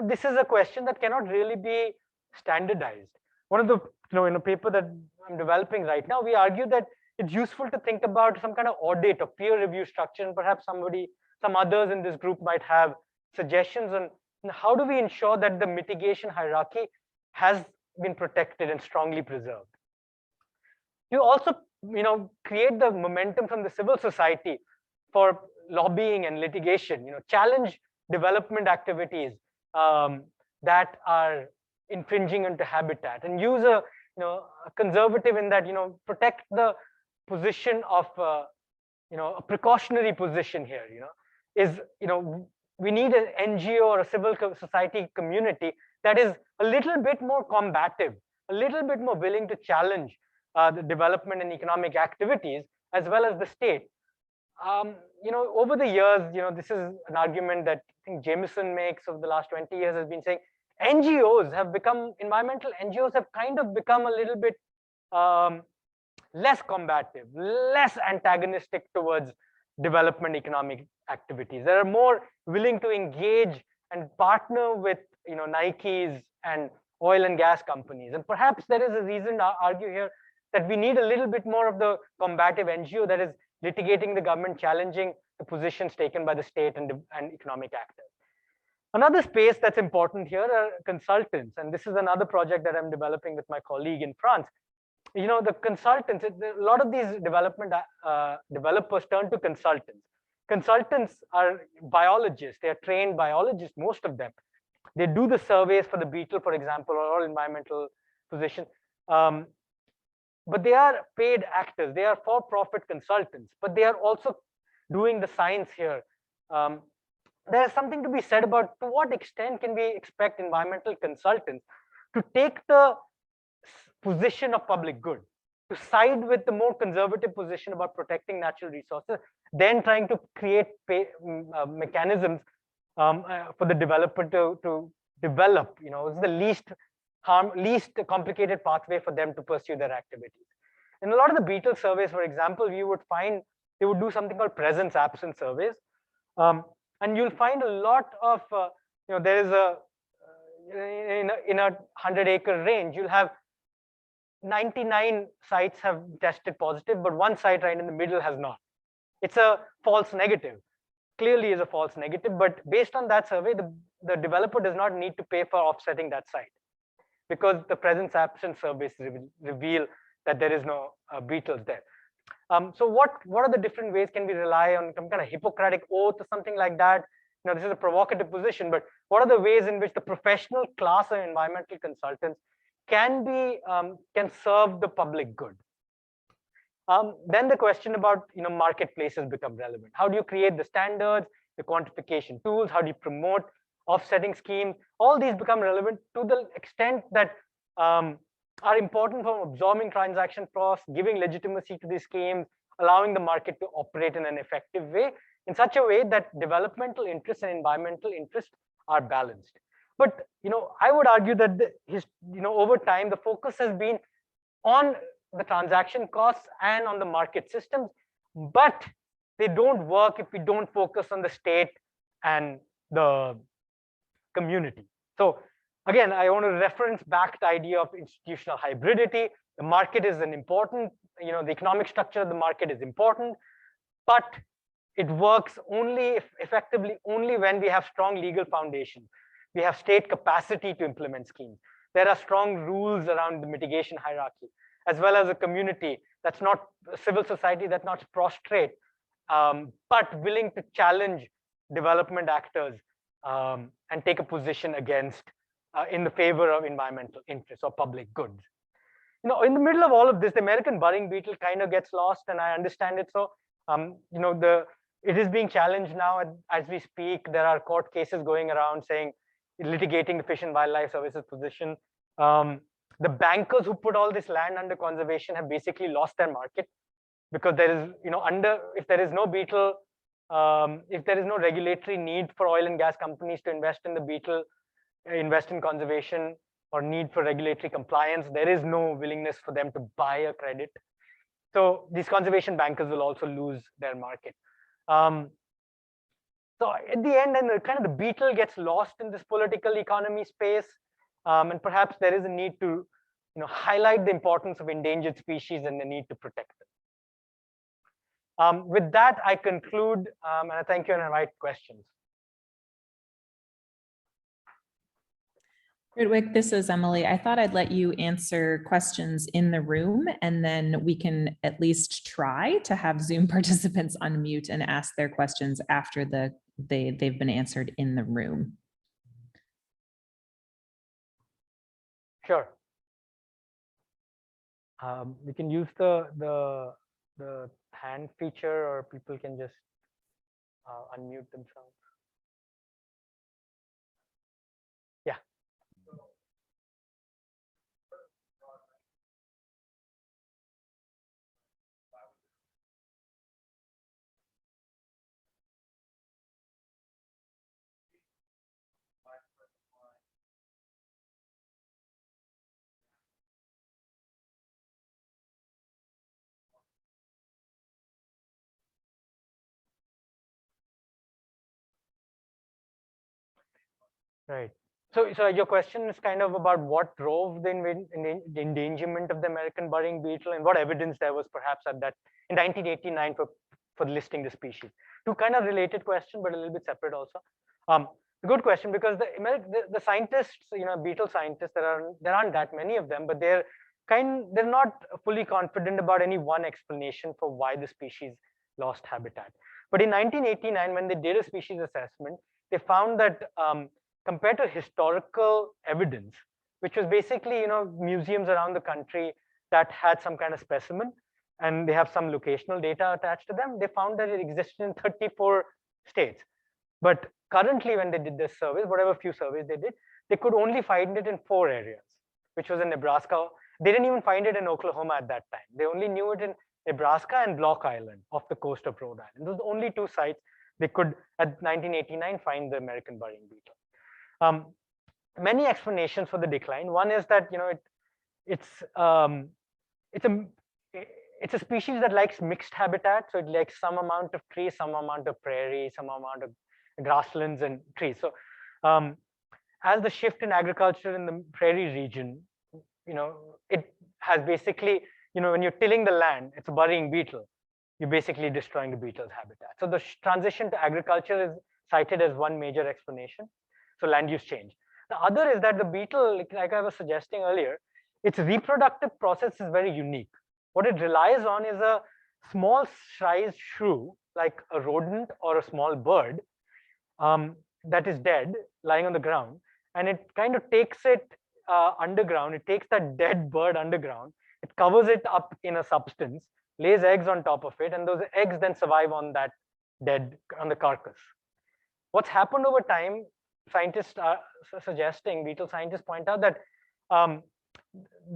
This is a question that cannot really be standardized. One of the, in a paper that I'm developing right now, we argue that it's useful to think about some kind of audit or peer review structure, and perhaps some others in this group might have suggestions on how do we ensure that the mitigation hierarchy has been protected and strongly preserved. You also, create the momentum from the civil society for lobbying and litigation, challenge development activities that are infringing into habitat, and use a conservative in that, protect the position of a precautionary position here, we need an NGO or a civil society community that is a little bit more combative, a little bit more willing to challenge the development and economic activities, as well as the state. Over the years, this is an argument that I think Jameson makes over the last 20 years, has been saying environmental NGOs have kind of become a little bit less combative, less antagonistic towards development economic activities. They are more willing to engage and partner with Nikes and oil and gas companies. And perhaps there is a reason to argue here that we need a little bit more of the combative NGO that is litigating the government, challenging the positions taken by the state and economic actors. Another space that's important here are consultants, and this is another project that I'm developing with my colleague in France. The consultants, a lot of these developers turn to consultants. Consultants are biologists, they are trained biologists, most of them. They do the surveys for the beetle, for example, or all environmental positions. But they are paid actors, they are for-profit consultants, but they are also doing the science here. There's something to be said about to what extent can we expect environmental consultants to take the position of public good, to side with the more conservative position about protecting natural resources, then trying to create mechanisms for the developer to develop, it's the least complicated pathway for them to pursue their activities. In a lot of the beetle surveys, for example, you would find they would do something called presence absence surveys. And you'll find a lot of, there is in a 100-acre range, you'll have 99 sites have tested positive, but one site right in the middle has not. It's a false negative. Clearly is a false negative, but based on that survey, the developer does not need to pay for offsetting that site because the presence absence surveys reveal that there is no beetles there. So what are the different ways can we rely on some kind of Hippocratic oath or something like that? This is a provocative position, but what are the ways in which the professional class of environmental consultants can serve the public good? Then the question about marketplaces become relevant. How do you create the standards, the quantification tools? How do you promote offsetting schemes? All these become relevant to the extent that are important for absorbing transaction costs, giving legitimacy to these schemes, allowing the market to operate in an effective way, in such a way that developmental interests and environmental interests are balanced. But I would argue that over time the focus has been on the transaction costs and on the market systems, but they don't work if we don't focus on the state and the community. So again, I want to reference back the idea of institutional hybridity. The market is an important, the economic structure of the market is important, but it works effectively only when we have strong legal foundation. We have state capacity to implement schemes. There are strong rules around the mitigation hierarchy, as well as a community that's not civil society, that's not prostrate, but willing to challenge development actors and take a position against in the favor of environmental interests or public goods. In the middle of all of this, the American burying beetle kind of gets lost, and I understand it. So, it is being challenged now as we speak. There are court cases going around saying, litigating the Fish and Wildlife Service's position. The bankers who put all this land under conservation have basically lost their market because there is, if there is no beetle, if there is no regulatory need for oil and gas companies to invest in the beetle, invest in conservation, or need for regulatory compliance, there is no willingness for them to buy a credit. So these conservation bankers will also lose their market. So at the end, and the beetle gets lost in this political economy space, and perhaps there is a need to highlight the importance of endangered species and the need to protect them. With that, I conclude, and I thank you and invite questions. Ritwick, this is Emily. I thought I'd let you answer questions in the room, and then we can at least try to have Zoom participants unmute and ask their questions after they've been answered in the room. Sure. We can use the hand feature, or people can just unmute themselves. Yeah. Right. So your question is kind of about what drove the endangerment of the American burying beetle and what evidence there was perhaps at that in 1989 for listing the species. Two kind of related question, but a little bit separate also. A good question, because the scientists, beetle scientists, there aren't that many of them, but they're not fully confident about any one explanation for why the species lost habitat. But in 1989, when they did a species assessment, they found that compared to historical evidence, which was basically museums around the country that had some kind of specimen and they have some locational data attached to them, they found that it existed in 34 states. But currently, when they did this survey, whatever few surveys they did, they could only find it in 4 areas, which was in Nebraska. They didn't even find it in Oklahoma at that time. They only knew it in Nebraska and Block Island off the coast of Rhode Island. Those are the only 2 sites they could, at 1989, find the American burying beetle. Many explanations for the decline. One is that it's it's a species that likes mixed habitat. So it likes some amount of trees, some amount of prairie, some amount of grasslands and trees. So as the shift in agriculture in the prairie region, it has basically, when you're tilling the land, it's a burying beetle. You're basically destroying the beetle's habitat. So the transition to agriculture is cited as one major explanation. So land use change. The other is that the beetle, like I was suggesting earlier, its reproductive process is very unique. What it relies on is a small sized shrew, like a rodent or a small bird, that is dead, lying on the ground, and it kind of takes it underground. It takes that dead bird underground, it covers it up in a substance, lays eggs on top of it, and those eggs then survive on that on the carcass. What's happened over time, scientists are suggesting, beetle scientists point out that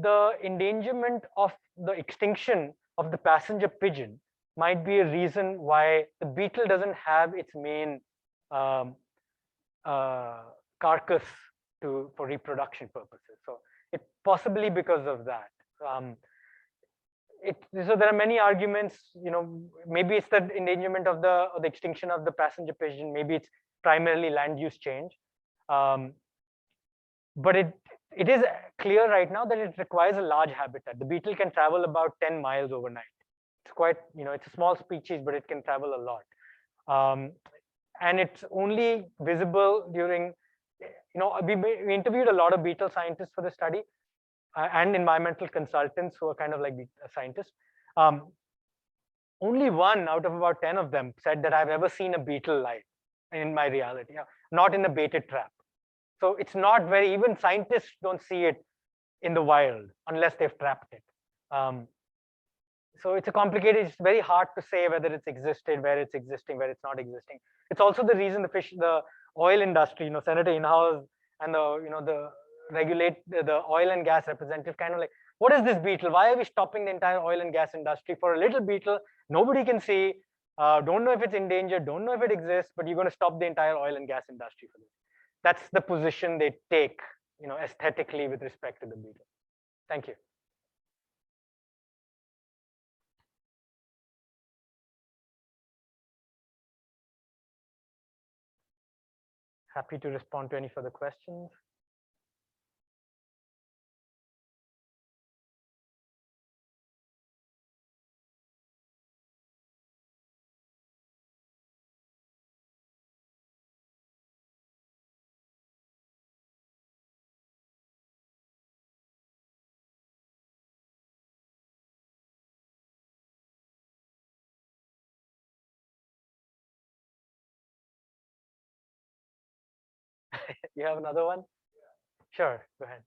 the endangerment of the extinction of the passenger pigeon might be a reason why the beetle doesn't have its main carcass for reproduction purposes. So it possibly because of that. So there are many arguments. Maybe it's the endangerment of the extinction of the passenger pigeon. Maybe it's primarily land use change. But it is clear right now that it requires a large habitat. The beetle can travel about 10 miles overnight. It's quite, it's a small species, but it can travel a lot. And it's only visible during, we interviewed a lot of beetle scientists for the study and environmental consultants who are kind of like scientists. Only one out of about 10 of them said that I've ever seen a beetle live in my reality, not in a baited trap. So it's not very, even scientists don't see it in the wild unless they've trapped it. So it's a complicated, it's very hard to say whether it's existed, where it's existing, where it's not existing. It's also the reason the oil industry, Senator Inhouse and the oil and gas representative kind of like, what is this beetle? Why are we stopping the entire oil and gas industry for a little beetle? Nobody can see, don't know if it's endangered, don't know if it exists, but you're going to stop the entire oil and gas industry for this. That's the position they take, aesthetically with respect to the beetle. Thank you. Happy to respond to any further questions. You have another one? Sure, go ahead.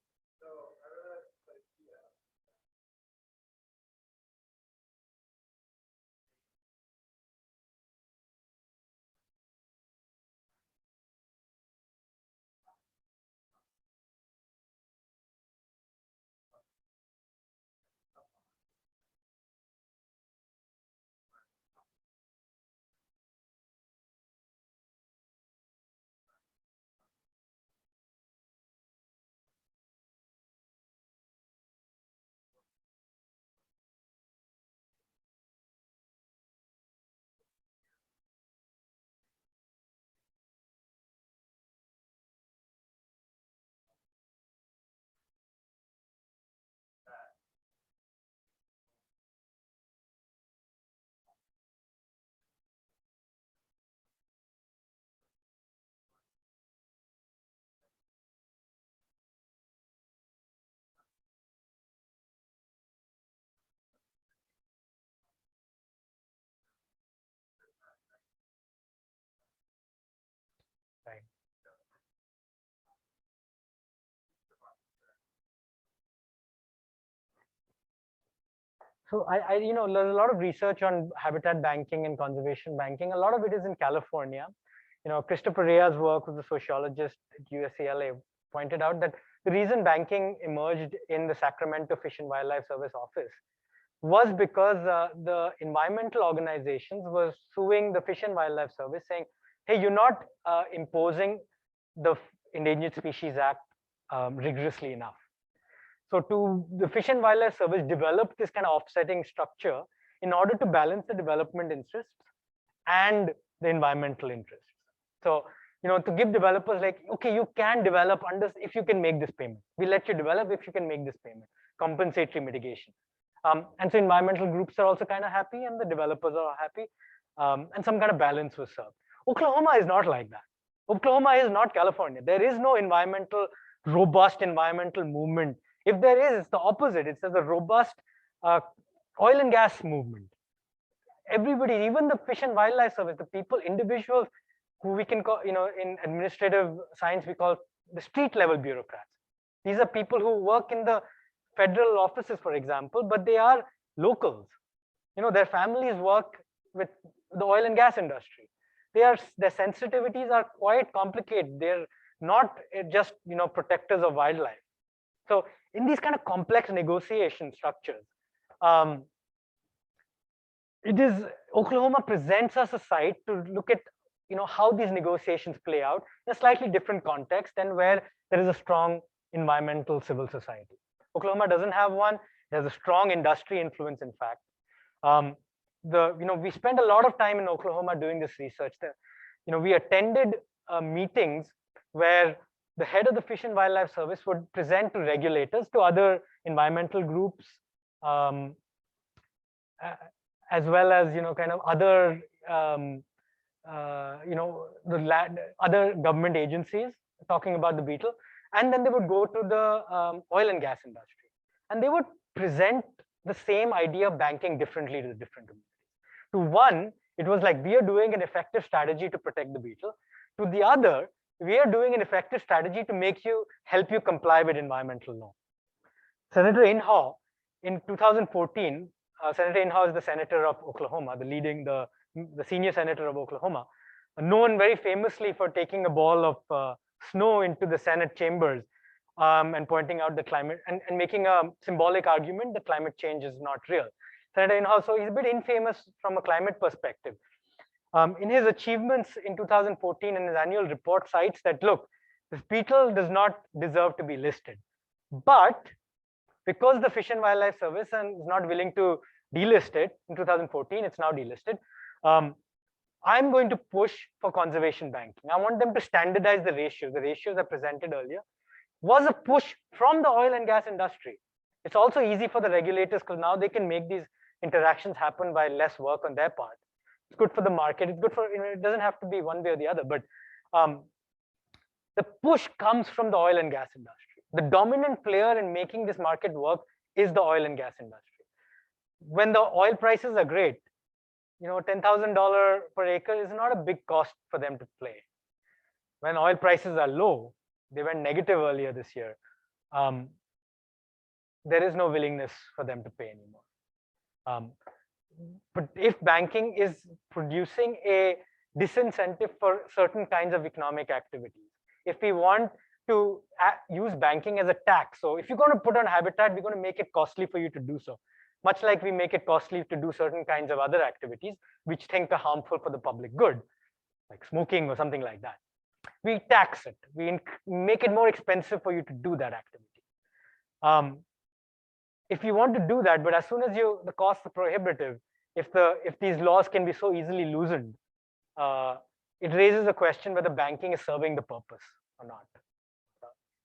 Right. So there's a lot of research on habitat banking and conservation banking. A lot of it is in California. Christopher Rea's work, who's a sociologist at UCLA, pointed out that the reason banking emerged in the Sacramento Fish and Wildlife Service office was because the environmental organizations were suing the Fish and Wildlife Service saying, hey, you're not imposing the Endangered Species Act rigorously enough. So the Fish and Wildlife Service developed this kind of offsetting structure in order to balance the development interests and the environmental interests. So, to give developers like, okay, you can develop if you can make this payment. We let you develop if you can make this payment, compensatory mitigation. And so environmental groups are also kind of happy and the developers are happy, and some kind of balance was served. Oklahoma is not like that. Oklahoma is not California. There is no robust environmental movement. If there is, it's the opposite. It's a robust oil and gas movement. Everybody, even the Fish and Wildlife Service, the people, individuals who we can call, in administrative science, we call the street level bureaucrats. These are people who work in the federal offices, for example, but they are locals. Their families work with the oil and gas industry. Their sensitivities are quite complicated. They're not just, protectors of wildlife. So in these kind of complex negotiation structures, Oklahoma presents us a site to look at, how these negotiations play out in a slightly different context than where there is a strong environmental civil society. Oklahoma doesn't have one. It has a strong industry influence, in fact. We spent a lot of time in Oklahoma doing this research. We attended meetings where the head of the Fish and Wildlife Service would present to regulators, to other environmental groups, as well as kind of other other government agencies talking about the beetle, and then they would go to the oil and gas industry, and they would present the same idea of banking differently to the different communities. To one, it was like, we are doing an effective strategy to protect the beetle. To the other, we are doing an effective strategy to help you comply with environmental law. Senator Inhofe, in 2014, Senator Inhofe is the senator of Oklahoma, the senior senator of Oklahoma, known very famously for taking a ball of snow into the Senate chambers and pointing out the climate and making a symbolic argument that climate change is not real. Senator Inhofe, so he's a bit infamous from a climate perspective. In his achievements in 2014, in his annual report, cites that, look, this beetle does not deserve to be listed. But because the Fish and Wildlife Service is not willing to delist it in 2014, it's now delisted. I'm going to push for conservation banking. I want them to standardize the ratios. The ratios I presented earlier was a push from the oil and gas industry. It's also easy for the regulators because now they can make these interactions happen by less work on their part. It's good for the market. It's good for, it doesn't have to be one way or the other, but the push comes from the oil and gas industry. The dominant player in making this market work is the oil and gas industry. When the oil prices are great, $10,000 per acre is not a big cost for them to play. When oil prices are low, they went negative earlier this year, there is no willingness for them to pay anymore. But if banking is producing a disincentive for certain kinds of economic activities, if we want to use banking as a tax, so if you're going to put on habitat, we're going to make it costly for you to do so, much like we make it costly to do certain kinds of other activities which think are harmful for the public good, like smoking or something like that. We tax it. We make it more expensive for you to do that activity. If you want to do that, but as soon as the costs are prohibitive, if these laws can be so easily loosened, it raises a question whether banking is serving the purpose or not.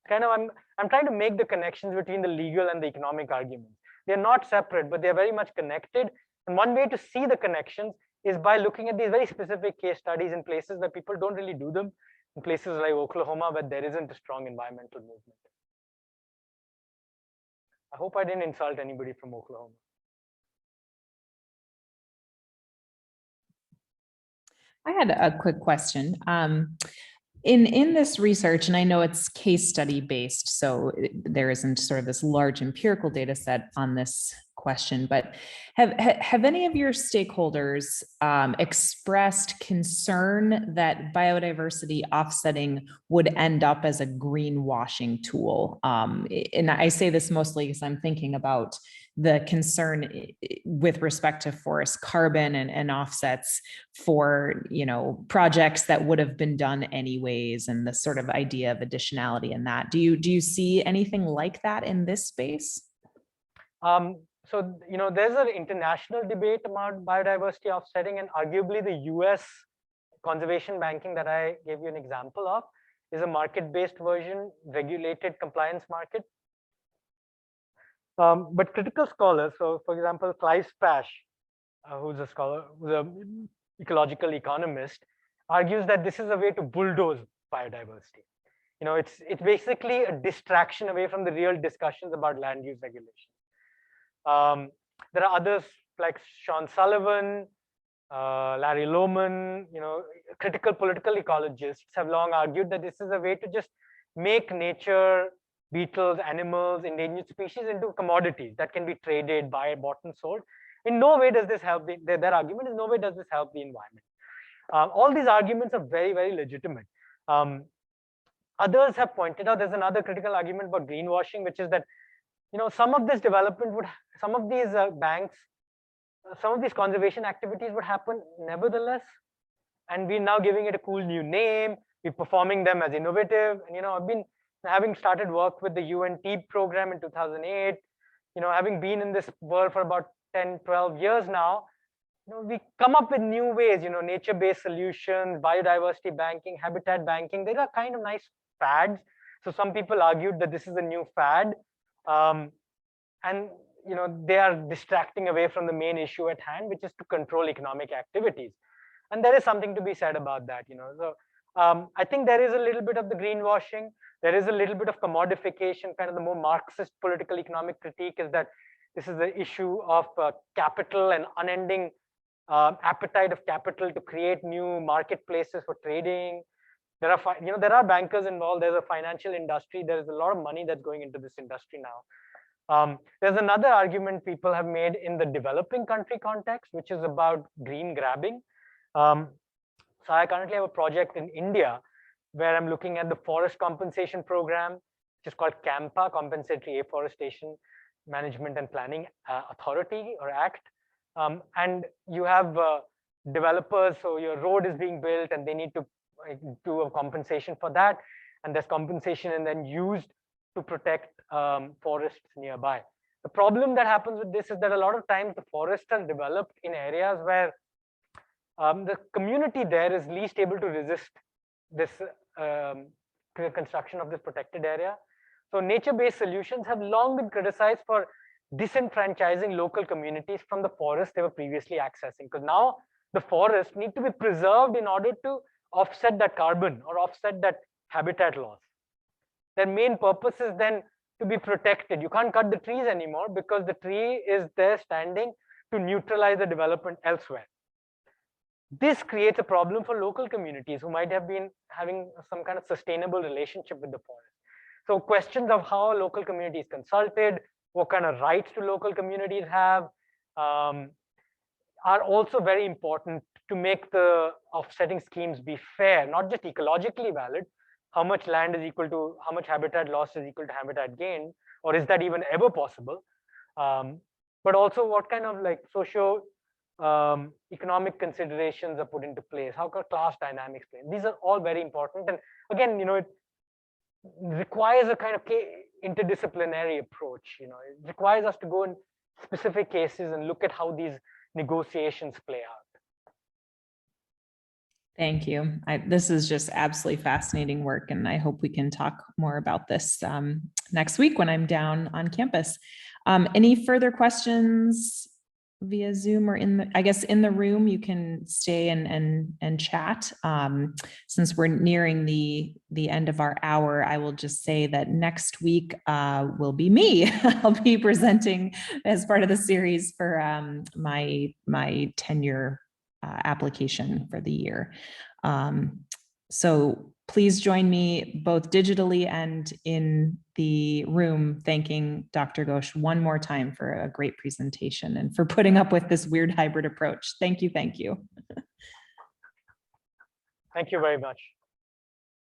I'm trying to make the connections between the legal and the economic arguments. They're not separate, but they're very much connected. And one way to see the connections is by looking at these very specific case studies in places where people don't really do them, in places like Oklahoma, where there isn't a strong environmental movement. I hope I didn't insult anybody from Oklahoma. I had a quick question. In this research, and I know it's case study based, so there isn't sort of this large empirical data set on this question, but have any of your stakeholders expressed concern that biodiversity offsetting would end up as a greenwashing tool? And I say this mostly because I'm thinking about the concern with respect to forest carbon and offsets for, you know, projects that would have been done anyways, and the sort of idea of additionality in that. Do you see anything like that in this space? So, you know, there's an international debate about biodiversity offsetting, and arguably the US conservation banking that I gave you an example of is a market-based version, regulated compliance market. But critical scholars, so for example, Clive Spash, who's a scholar, who's an ecological economist, argues that this is a way to bulldoze biodiversity. You know, it's basically a distraction away from the real discussions about land use regulation. There are others like Sean Sullivan, Larry Lohman, you know, critical political ecologists have long argued that this is a way to just make nature, beetles, animals, endangered species into commodities that can be traded, bought and sold. In no way does this help their argument is no way does this help the environment. All these arguments are very, very legitimate. Others have pointed out there's another critical argument about greenwashing, which is that, you know, some of this development would, some of these banks, some of these conservation activities would happen nevertheless, and we're now giving it a cool new name. We're performing them as innovative. And, you know, I've been having started work with the UNT program in 2008, you know, having been in this world for about 10, 12 years now, you know, we come up with new ways, you know, nature-based solutions, biodiversity banking, habitat banking. They are kind of nice fads. So some people argued that this is a new fad. And, you know, they are distracting away from the main issue at hand, which is to control economic activities. And there is something to be said about that, you know. So I think there is a little bit of the greenwashing. There is a little bit of commodification, kind of the more Marxist political economic critique is that this is the issue of capital and unending appetite of capital to create new marketplaces for trading. There are, you know, there are bankers involved. There's a financial industry. There is a lot of money that's going into this industry now. There's another argument people have made in the developing country context, which is about green grabbing. So I currently have a project in India where I'm looking at the forest compensation program, which is called CAMPA, Compensatory Afforestation Management and Planning Authority or Act. And you have developers, so your road is being built and they need to do a compensation for that. And there's compensation and then used to protect forests nearby. The problem that happens with this is that a lot of times the forests are developed in areas where the community there is least able to resist this construction of this protected area. So nature-based solutions have long been criticized for disenfranchising local communities from the forest they were previously accessing, because now the forests need to be preserved in order to offset that carbon or offset that habitat loss. Their main purpose is then to be protected. You can't cut the trees anymore because the tree is there standing to neutralize the development elsewhere. This creates a problem for local communities who might have been having some kind of sustainable relationship with the forest. So questions of how local communities consulted, what kind of rights do local communities have, are also very important to make the offsetting schemes be fair, not just ecologically valid. How much land is equal to, how much habitat loss is equal to habitat gain, or is that even ever possible? But also what kind of like socio economic considerations are put into place, how can class dynamics play? These are all very important. And again, you know, it requires a kind of interdisciplinary approach. You know, it requires us to go in specific cases and look at how these negotiations play out. Thank you. This is just absolutely fascinating work, and I hope we can talk more about this next week when I'm down on campus. Any further questions via Zoom or I guess in the room? You can stay and chat. Since we're nearing the end of our hour, I will just say that next week will be me. I'll be presenting as part of the series for my tenure application for the year. So please join me both digitally and in the room thanking Dr. Ghosh one more time for a great presentation and for putting up with this weird hybrid approach. Thank you, thank you. Thank you very much.